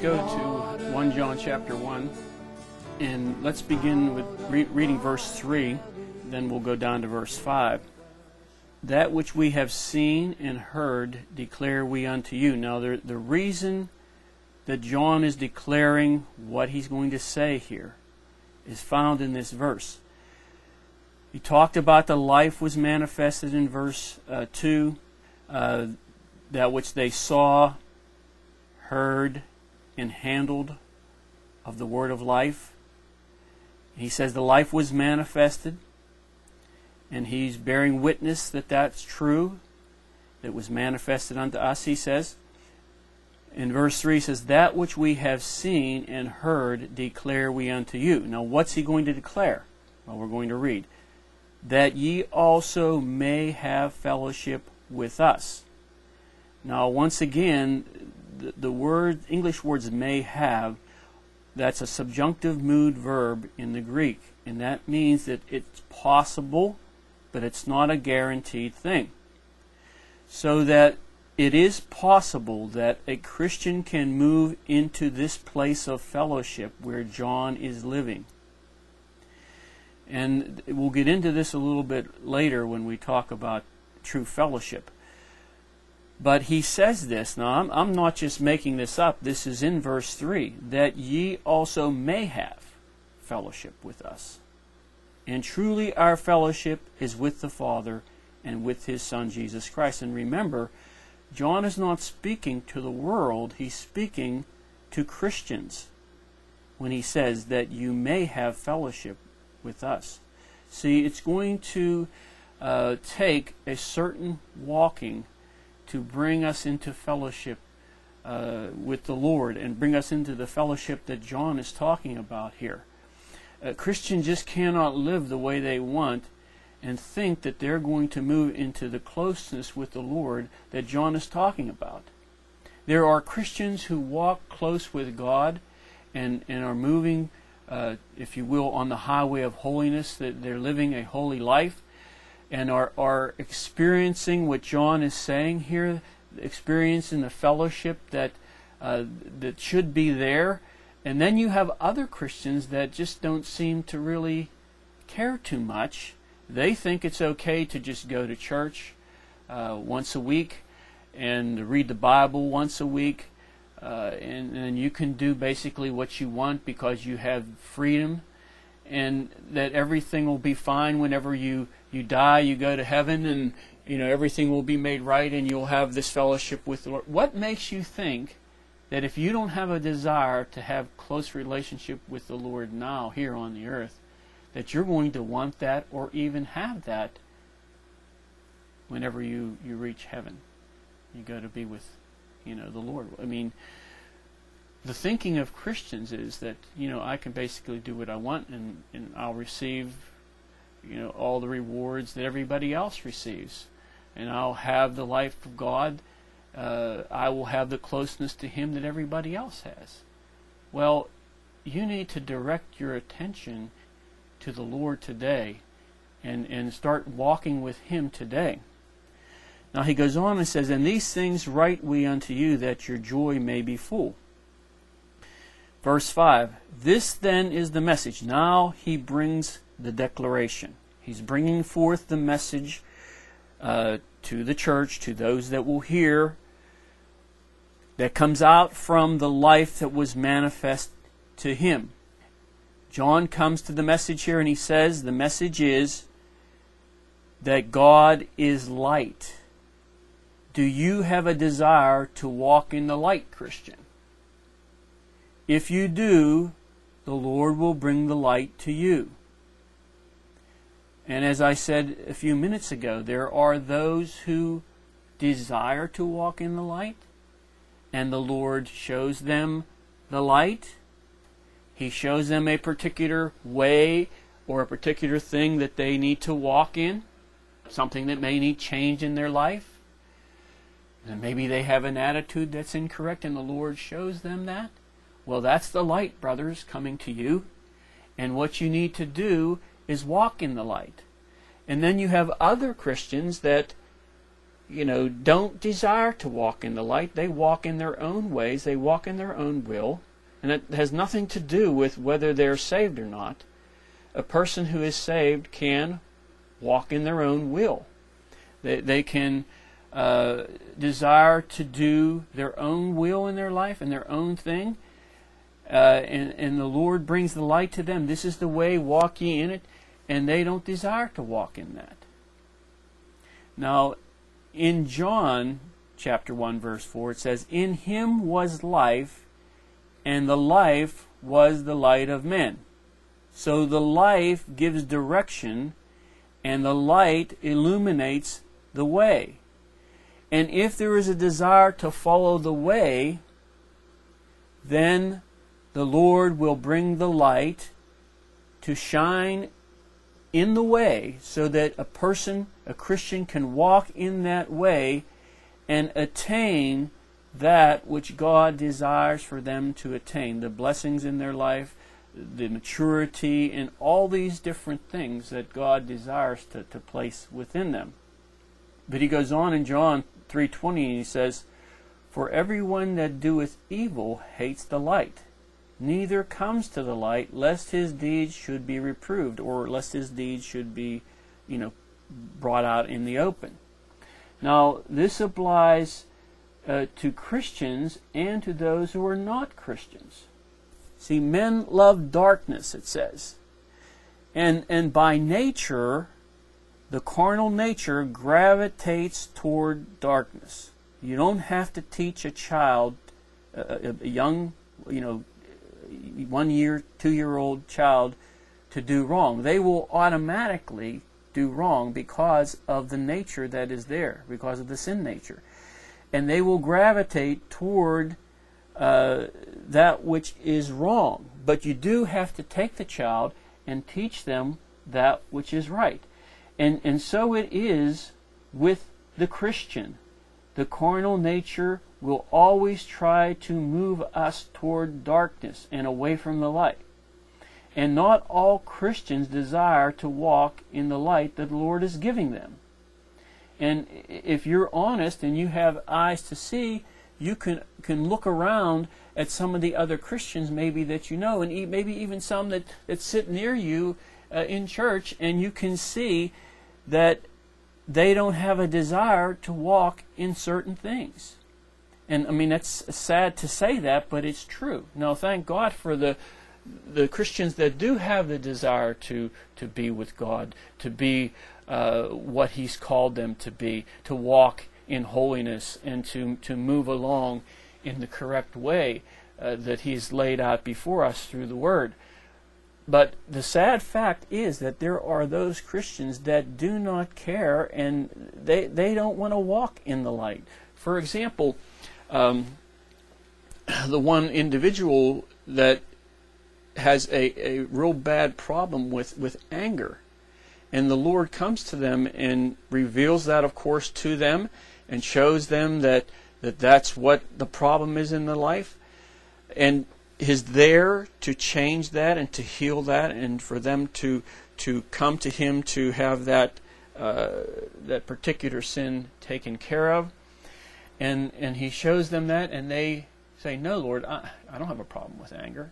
go to 1 John chapter 1, and let's begin with reading verse 3, then we'll go down to verse 5. That which we have seen and heard declare we unto you. Now the reason that John is declaring what he's going to say here is found in this verse. He talked about the life was manifested in verse 2, that which they saw, heard, and handled of the word of life. He says the life was manifested, and he's bearing witness that that's true. It was manifested unto us, he says. In verse 3 he says, that which we have seen and heard declare we unto you. Now what's he going to declare? Well, we're going to read. That ye also may have fellowship with us. Now once again, the word, English words may have, that's a subjunctive mood verb in the Greek. And that means that it's possible, but it's not a guaranteed thing. So that it is possible that a Christian can move into this place of fellowship where John is living. And we'll get into this a little bit later when we talk about true fellowship. But he says this, now I'm not just making this up, this is in verse 3, that ye also may have fellowship with us. And truly our fellowship is with the Father and with His Son Jesus Christ. And remember, John is not speaking to the world, he's speaking to Christians when he says that you may have fellowship with us. See, it's going to take a certain walking to bring us into fellowship with the Lord and bring us into the fellowship that John is talking about here. A Christian just cannot live the way they want and think that they're going to move into the closeness with the Lord that John is talking about. There are Christians who walk close with God and are moving, if you will, on the highway of holiness, that they're living a holy life and are experiencing what John is saying here, experiencing the fellowship that should be there. And then you have other Christians that just don't seem to really care too much. They think it's okay to just go to church once a week and read the Bible once a week, and you can do basically what you want because you have freedom, and that everything will be fine whenever you die, you go to heaven, and everything will be made right, and you'll have this fellowship with the Lord. What makes you think that if you don't have a desire to have close relationship with the Lord now here on the earth, that you're going to want that or even have that whenever you reach heaven? You go to be with the Lord. I mean, the thinking of Christians is that I can basically do what I want and I'll receive all the rewards that everybody else receives, and I'll have the life of God. I will have the closeness to Him that everybody else has. Well, you need to direct your attention to the Lord today and start walking with Him today. Now he goes on and says, and these things write we unto you, that your joy may be full. Verse 5, this then is the message. Now he brings the declaration. He's bringing forth the message to the church, to those that will hear, that comes out from the life that was manifest to him. John comes to the message here and he says the message is that God is light. Do you have a desire to walk in the light, Christian? If you do, the Lord will bring the light to you. And as I said a few minutes ago, there are those who desire to walk in the light, and the Lord shows them the light. He shows them a particular way or a particular thing that they need to walk in, something that may need change in their life. And maybe they have an attitude that's incorrect, and the Lord shows them that. Well, that's the light, brothers, coming to you. And what you need to do is walk in the light. And then you have other Christians that don't desire to walk in the light. They walk in their own ways. They walk in their own will. And it has nothing to do with whether they're saved or not. A person who is saved can walk in their own will. They can desire to do their own will in their life and their own thing. And the Lord brings the light to them. This is the way, walk ye in it. And they don't desire to walk in that. Now, in John chapter 1, verse 4, it says, "In him was life, and the life was the light of men." So the life gives direction, and the light illuminates the way. And if there is a desire to follow the way, then the Lord will bring the light to shine in the way so that a person, a Christian, can walk in that way and attain that which God desires for them to attain. The blessings in their life, the maturity, and all these different things that God desires to place within them. But he goes on in John 3:20 and he says, "For everyone that doeth evil hates the light, neither comes to the light, lest his deeds should be reproved," or lest his deeds should be, brought out in the open. Now, this applies to Christians and to those who are not Christians. See, men love darkness, it says. And by nature, the carnal nature gravitates toward darkness. You don't have to teach a child, a young, 1 year, 2-year-old child to do wrong. They will automatically do wrong because of the nature that is there, because of the sin nature. And they will gravitate toward that which is wrong. But you do have to take the child and teach them that which is right. And so it is with the Christian. The carnal nature will always try to move us toward darkness and away from the light. And not all Christians desire to walk in the light that the Lord is giving them. And if you're honest and you have eyes to see, you can look around at some of the other Christians maybe that you know, and maybe even some that sit near you in church, and you can see that they don't have a desire to walk in certain things. And I mean, that's sad to say that, but it's true. Now, thank God for the Christians that do have the desire to be with God, to be what He's called them to be, to walk in holiness and to move along in the correct way that He's laid out before us through the Word. But the sad fact is that there are those Christians that do not care, and they don't want to walk in the light. For example, the one individual that has a real bad problem with anger. And the Lord comes to them and reveals that, of course, to them and shows them that that's what the problem is in their life. And is there to change that and to heal that, and for them to come to Him to have that particular sin taken care of. And He shows them that, and they say, "No, Lord, I don't have a problem with anger.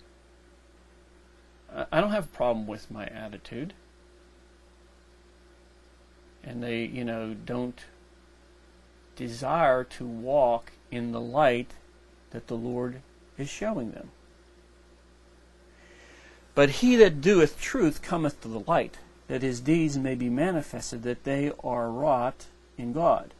I don't have a problem with my attitude." And they, don't desire to walk in the light that the Lord is showing them. But he that doeth truth cometh to the light, that his deeds may be manifested, that they are wrought in God.